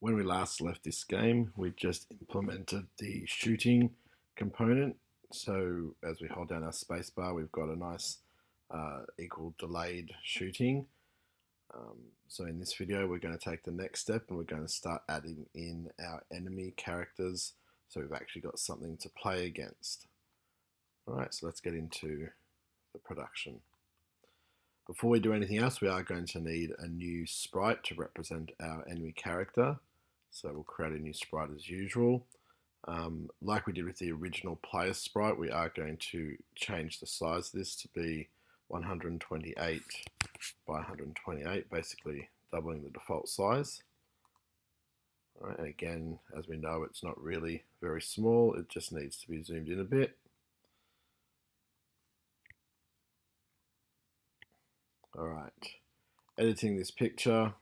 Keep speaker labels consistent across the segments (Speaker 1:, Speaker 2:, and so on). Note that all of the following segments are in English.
Speaker 1: when we last left this game, we just implemented the shooting component. So as we hold down our spacebar, we've got a nice equal delayed shooting. So in this video, we're going to take the next step and we're going to start adding in our enemy characters. So we've actually got something to play against. All right, so let's get into the production. Before we do anything else, we are going to need a new sprite to represent our enemy character. So we'll create a new sprite as usual. Like we did with the original player sprite, we are going to change the size of this to be 128 by 128, basically doubling the default size. All right, and again, as we know, it's not really very small, it just needs to be zoomed in a bit. All right, editing this picture.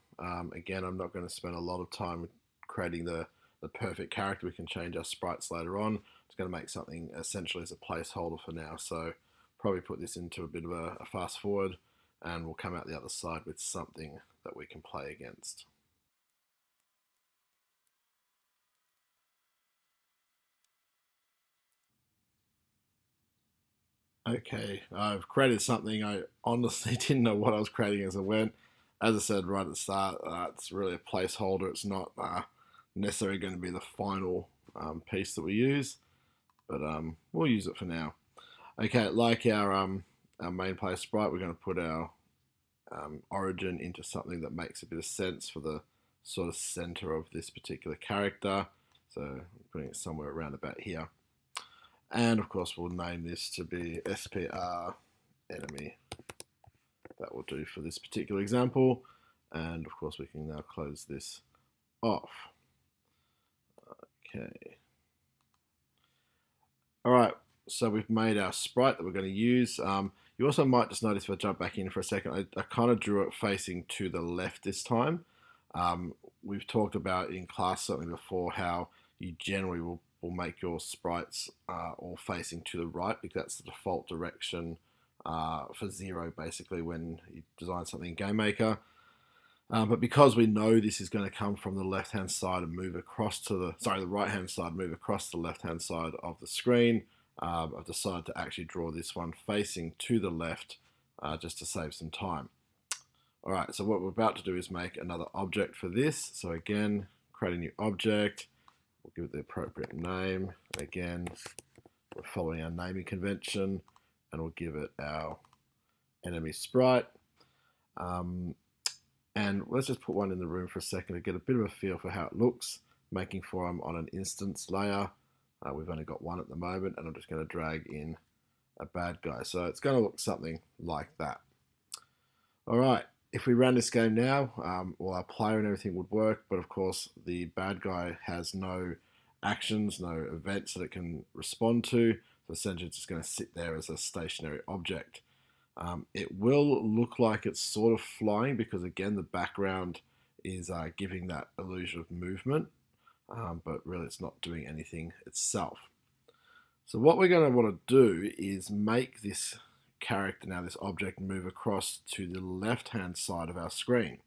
Speaker 1: Again, I'm not going to spend a lot of time creating the perfect character. We can change our sprites later on. It's going to make something essentially as a placeholder for now. So probably put this into a bit of a fast forward and we'll come out the other side with something that we can play against. Okay, I've created something. I honestly didn't know what I was creating as I went. As I said right at the start, it's really a placeholder. It's not necessarily going to be the final piece that we use, but we'll use it for now. Okay, like our main player sprite, we're going to put our origin into something that makes a bit of sense for the sort of center of this particular character. So I'm putting it somewhere around about here. And of course we'll name this to be SPR enemy. That will do for this particular example. And of course we can now close this off. Okay. All right, so we've made our sprite that we're going to use. You also might just notice if I jump back in for a second, I kind of drew it facing to the left this time. We've talked about in class something before how you generally will make your sprites all facing to the right because that's the default direction for 0 basically when you design something in GameMaker. But because we know this is going to come from the left-hand side and move across to the right-hand side, move across the left-hand side of the screen, I've decided to actually draw this one facing to the left just to save some time. All right, so what we're about to do is make another object for this. So again, create a new object. We'll give it the appropriate name. Again, we're following our naming convention, and we'll give it our enemy sprite. And let's just put one in the room for a second to get a bit of a feel for how it looks, making sure I'm on an instance layer. We've only got one at the moment, and I'm just going to drag in a bad guy. So it's going to look something like that. All right, if we ran this game now, well, our player and everything would work, but of course the bad guy has no actions, no events that it can respond to. So essentially it's just going to sit there as a stationary object. It will look like it's sort of flying because again the background is giving that illusion of movement, but really it's not doing anything itself. So what we're going to want to do is make this character, now this object, move across to the left hand side of our screen.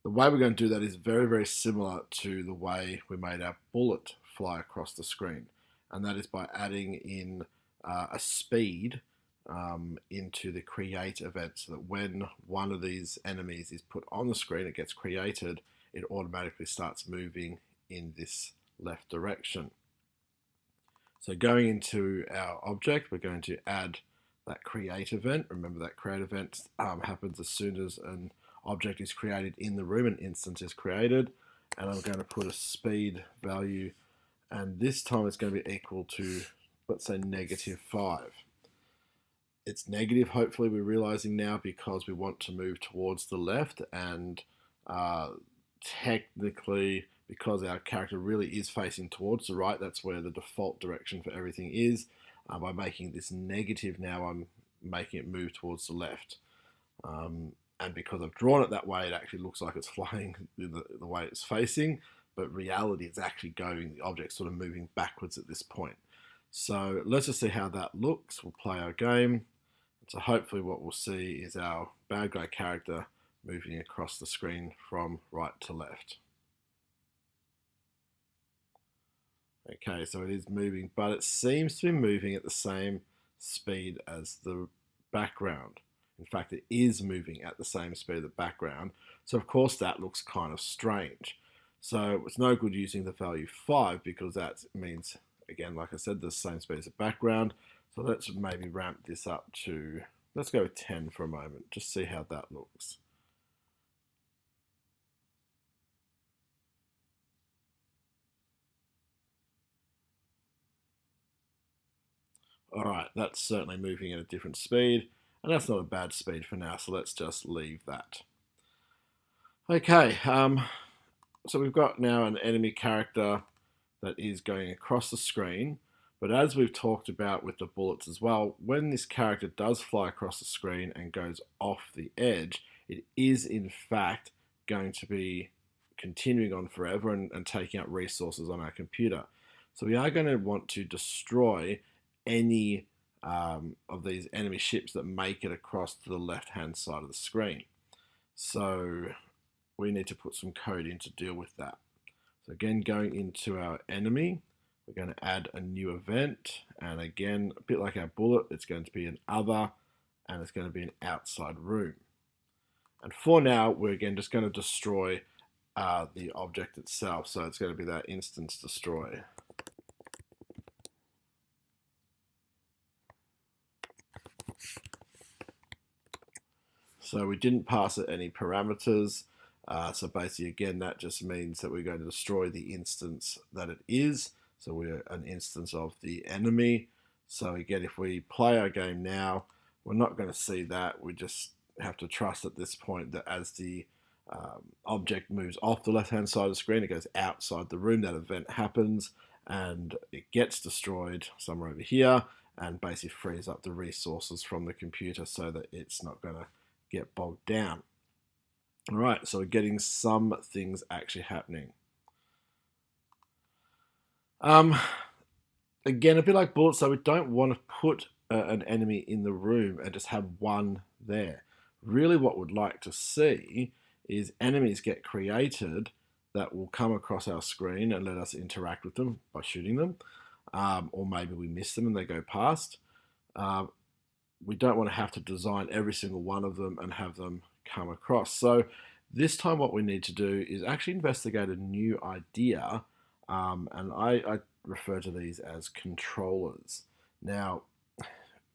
Speaker 1: The way we're going to do that is very, very similar to the way we made our bullet fly across the screen, and that is by adding in a speed into the create event, so that when one of these enemies is put on the screen, it gets created, it automatically starts moving in this left direction. So going into our object, we're going to add that create event. Remember that create event happens as soon as an object is created in the room, an instance is created, and I'm going to put a speed value, and this time it's going to be equal to, let's say, -5. It's negative, hopefully we're realizing now, because we want to move towards the left, and technically because our character really is facing towards the right, that's where the default direction for everything is. By making this negative now, I'm making it move towards the left. And because I've drawn it that way, it actually looks like it's flying the way it's facing, but reality it's actually going, the object's sort of moving backwards at this point. So let's just see how that looks. We'll play our game. So hopefully what we'll see is our bad guy character moving across the screen from right to left. Okay, so it is moving, but it seems to be moving at the same speed as the background. In fact, it is moving at the same speed as the background. So of course that looks kind of strange. So it's no good using the value 5 because that means, again, like I said, the same speed as the background. So let's maybe ramp this up to, let's go with 10 for a moment, just see how that looks. All right, that's certainly moving at a different speed, and that's not a bad speed for now, so let's just leave that. Okay, so we've got now an enemy character that is going across the screen, but as we've talked about with the bullets as well, when this character does fly across the screen and goes off the edge, it is in fact going to be continuing on forever and taking up resources on our computer. So we are going to want to destroy any of these enemy ships that make it across to the left-hand side of the screen. So we need to put some code in to deal with that. So again, going into our enemy, we're going to add a new event, and again, a bit like our bullet, it's going to be an other, and it's going to be an outside room. And for now, we're again just going to destroy the object itself, so it's going to be that instance destroy. So we didn't pass it any parameters. So basically, again, that just means that we're going to destroy the instance that it is. So we're an instance of the enemy. So again, if we play our game now, we're not going to see that. We just have to trust at this point that as the object moves off the left-hand side of the screen, it goes outside the room, that event happens, and it gets destroyed somewhere over here, and basically frees up the resources from the computer so that it's not going to get bogged down. All right, so we're getting some things actually happening. Again, a bit like bullets, so we don't want to put an enemy in the room and just have one there. Really what we'd like to see is enemies get created that will come across our screen and let us interact with them by shooting them. Or maybe we miss them and they go past. We don't want to have to design every single one of them and have them come across. So this time what we need to do is actually investigate a new idea, and I refer to these as controllers. Now,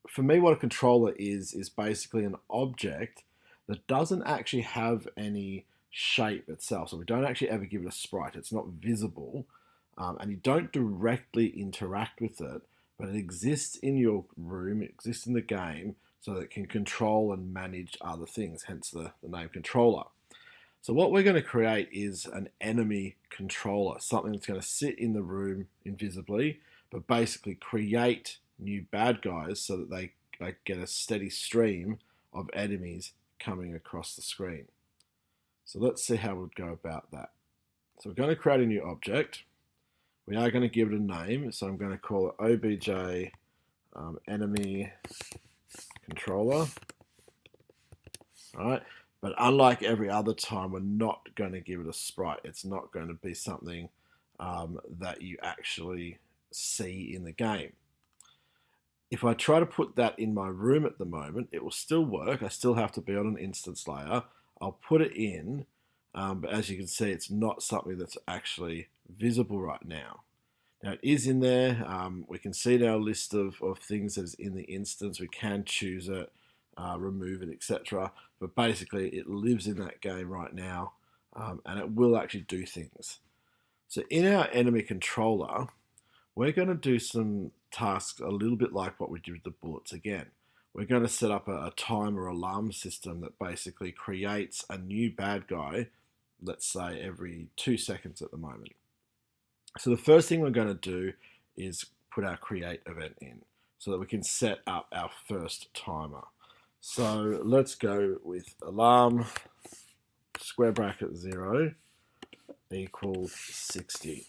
Speaker 1: for me, what a controller is basically an object that doesn't actually have any shape itself. So we don't actually ever give it a sprite. It's not visible, and you don't directly interact with it, but it exists in your room, it exists in the game, so that it can control and manage other things, hence the name controller. So what we're going to create is an enemy controller, something that's going to sit in the room invisibly, but basically create new bad guys so that they get a steady stream of enemies coming across the screen. So let's see how we'd go about that. So we're going to create a new object. We are going to give it a name, so I'm going to call it obj enemy controller. All right, but unlike every other time, we're not going to give it a sprite. It's not going to be something that you actually see in the game. If I try to put that in my room at the moment, it will still work. I still have to be on an instance layer. I'll put it in, but as you can see, it's not something that's actually visible right now. Now it is in there. We can see now a list of things that is in the instance. We can choose it, remove it, etc. But basically it lives in that game right now, and it will actually do things. So in our enemy controller, we're going to do some tasks a little bit like what we did with the bullets again. We're going to set up a timer alarm system that basically creates a new bad guy, let's say every 2 seconds at the moment. So the first thing we're going to do is put our create event in so that we can set up our first timer. So let's go with alarm square bracket 0 equals 60.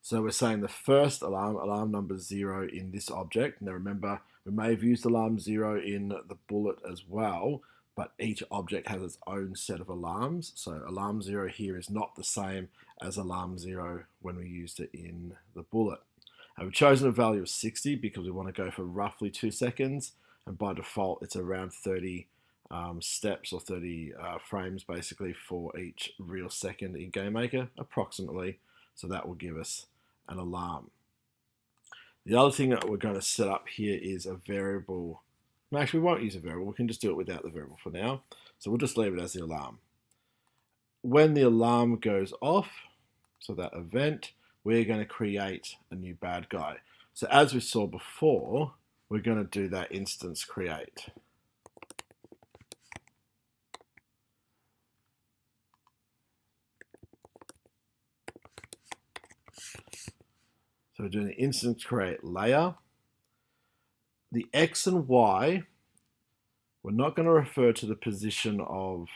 Speaker 1: So we're saying the first alarm number 0 in this object. Now remember, we may have used alarm 0 in the bullet as well, but each object has its own set of alarms. So alarm 0 here is not the same as alarm 0 when we used it in the bullet. And we've chosen a value of 60 because we want to go for roughly 2 seconds, and by default it's around 30 steps or 30 frames basically for each real second in GameMaker, approximately. So that will give us an alarm. The other thing that we're going to set up here is a variable. No, actually, we won't use a variable. We can just do it without the variable for now. So we'll just leave it as the alarm. When the alarm goes off, so that event, we're going to create a new bad guy. So as we saw before, we're going to do that instance create. So we're doing the instance create layer. The X and Y, we're not going to refer to the position of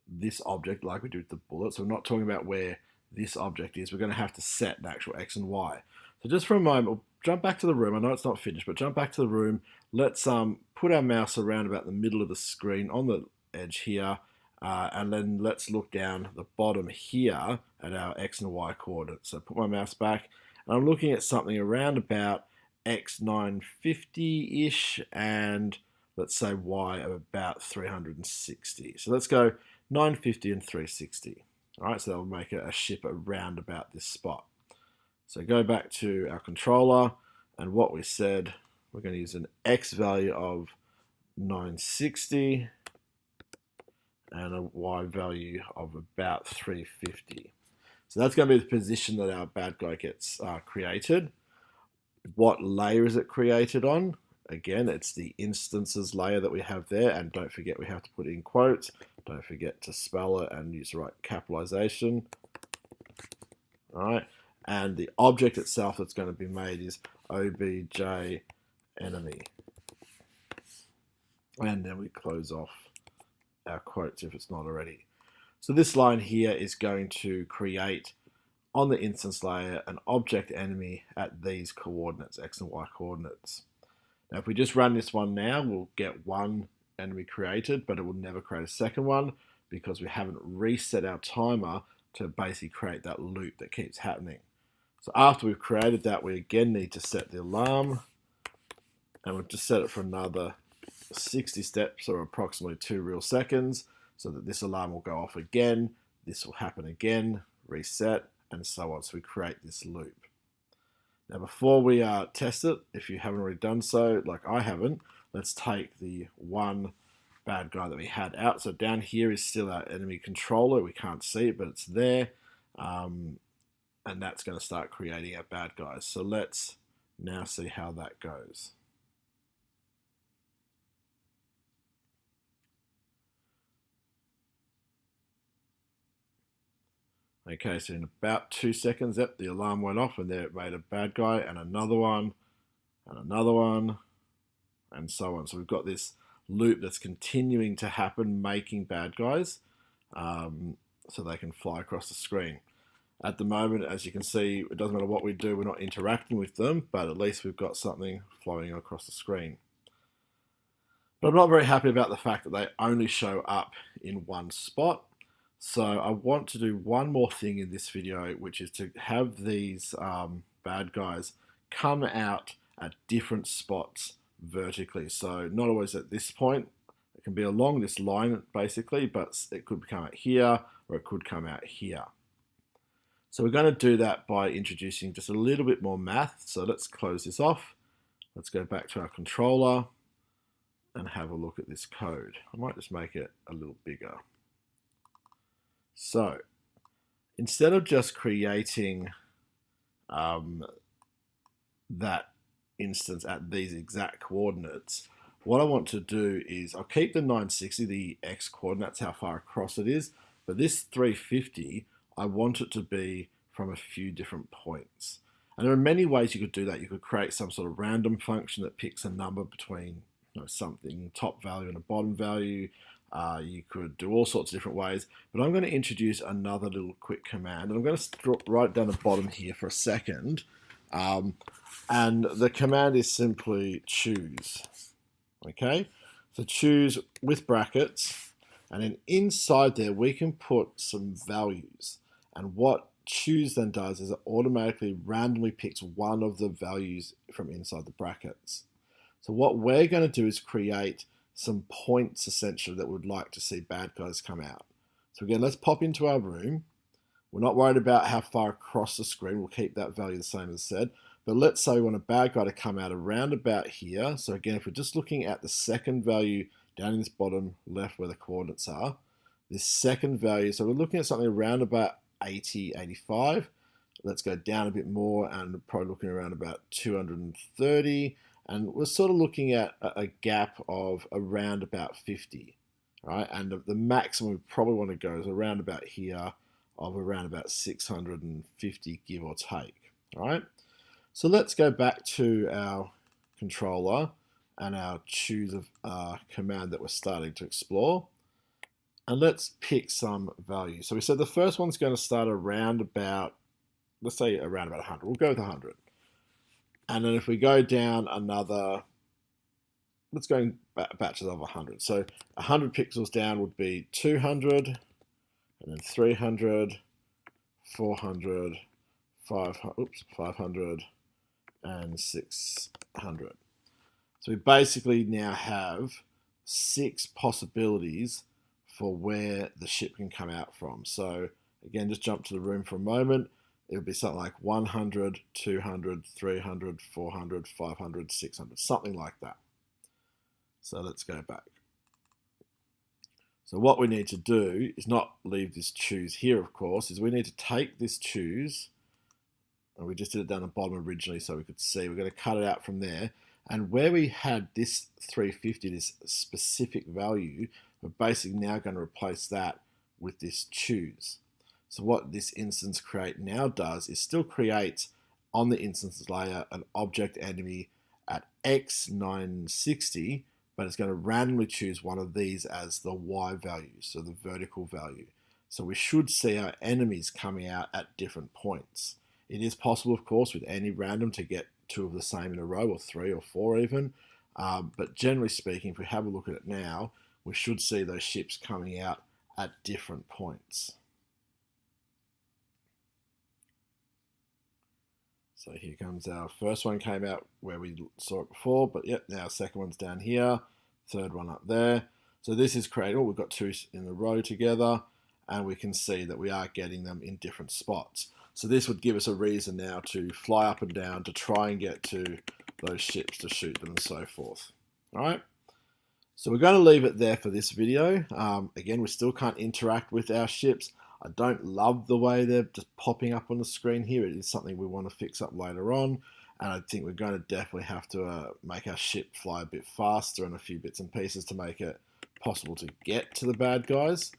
Speaker 1: this object like we do with the bullet. So we're not talking about where this object is. We're going to have to set an actual X and Y. So just for a moment, we'll jump back to the room. I know it's not finished, but jump back to the room. Let's put our mouse around about the middle of the screen on the edge here. And then let's look down the bottom here at our X and Y coordinates. So put my mouse back, and I'm looking at something around about X 950-ish, and let's say Y of about 360. So let's go 950 and 360. All right, so that'll make a ship around about this spot. So go back to our controller, and what we said, we're going to use an X value of 960 and a Y value of about 350. So that's going to be the position that our bad guy gets created. What layer is it created on? Again, it's the instances layer that we have there, and don't forget we have to put in quotes. Don't forget to spell it and use the right capitalization. All right, and the object itself that's going to be made is obj enemy. And then we close off our quotes if it's not already. So this line here is going to create on the instance layer an object enemy at these coordinates, X and Y coordinates. Now if we just run this one now, we'll get one enemy created, but it will never create a second one because we haven't reset our timer to basically create that loop that keeps happening. So after we've created that, we again need to set the alarm, and we'll just set it for another 60 steps or approximately 2 real seconds, so that this alarm will go off again, this will happen again, reset, and so on. So we create this loop. Now before we test it, if you haven't already done so, like I haven't, let's take the one bad guy that we had out. So down here is still our enemy controller. We can't see it, but it's there. And that's going to start creating our bad guys. So let's now see how that goes. Okay, so in about 2 seconds, yep, the alarm went off, and there it made a bad guy, and another one, and so on. So we've got this loop that's continuing to happen, making bad guys, so they can fly across the screen. At the moment, as you can see, it doesn't matter what we do, we're not interacting with them, but at least we've got something flowing across the screen. But I'm not very happy about the fact that they only show up in one spot. So I want to do one more thing in this video, which is to have these bad guys come out at different spots vertically. So not always at this point. It can be along this line basically, but it could come out here or it could come out here. So we're going to do that by introducing just a little bit more math. So let's close this off. Let's go back to our controller and have a look at this code. I might just make it a little bigger. So instead of just creating that instance at these exact coordinates, what I want to do is I'll keep the 960, the X coordinates, how far across it is, but this 350, I want it to be from a few different points. And there are many ways you could do that. You could create some sort of random function that picks a number between something top value and a bottom value. You could do all sorts of different ways, but I'm going to introduce another little quick command, and I'm going to write down the bottom here for a second. And the command is simply choose. Okay, So choose with brackets, and then inside there we can put some values. And what choose then does is it automatically randomly picks one of the values from inside the brackets. So what we're going to do is create some points essentially that we'd like to see bad guys come out. So again, let's pop into our room. We're not worried about how far across the screen. We'll keep that value the same as said. But let's say we want a bad guy to come out around about here. So again, if we're just looking at the second value down in this bottom left where the coordinates are, this second value, so we're looking at something around about 80, 85. Let's go down a bit more and probably looking around about 230. And we're sort of looking at a gap of around about 50, right? And the maximum we probably want to go is around about here of around about 650, give or take, all right? So let's go back to our controller and our choose command that we're starting to explore. And let's pick some value. So we said the first one's going to start around about, let's say around about 100. We'll go with 100. And then if we go down another, let's go in batches of 100. So 100 pixels down would be 200, and then 300, 400, 500, and 600. So we basically now have 6 possibilities for where the ship can come out from. So again, just jump to the room for a moment. It would be something like 100, 200, 300, 400, 500, 600, something like that. So let's go back. So what we need to do is not leave this choose here, of course, is we need to take this choose, and we just did it down the bottom originally so we could see. We're going to cut it out from there. And where we had this 350, this specific value, we're basically now going to replace that with this choose. So what this instance create now does is still creates on the instances layer an object enemy at X960, but it's going to randomly choose one of these as the Y value, so the vertical value. So we should see our enemies coming out at different points. It is possible, of course, with any random to get 2 of the same in a row, or 3 or 4 even. But generally speaking, if we have a look at it now, we should see those ships coming out at different points. So here comes our first one, came out where we saw it before, but yep, now our second one's down here, third one up there. So this is creating, we've got 2 in a row together, and we can see that we are getting them in different spots. So this would give us a reason now to fly up and down to try and get to those ships to shoot them and so forth. All right. So we're going to leave it there for this video. Again, we still can't interact with our ships. I don't love the way they're just popping up on the screen here. It is something we want to fix up later on. And I think we're going to definitely have to make our ship fly a bit faster and a few bits and pieces to make it possible to get to the bad guys.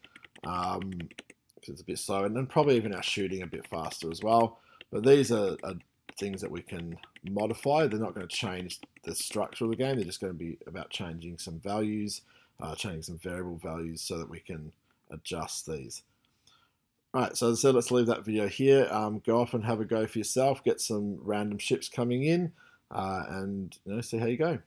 Speaker 1: Because it's a bit slow. And then probably even our shooting a bit faster as well. But these are things that we can modify. They're not going to change the structure of the game. They're just going to be about changing some values, changing some variable values so that we can adjust these. Alright, so as I said, let's leave that video here. Go off and have a go for yourself, get some random ships coming in, and see how you go.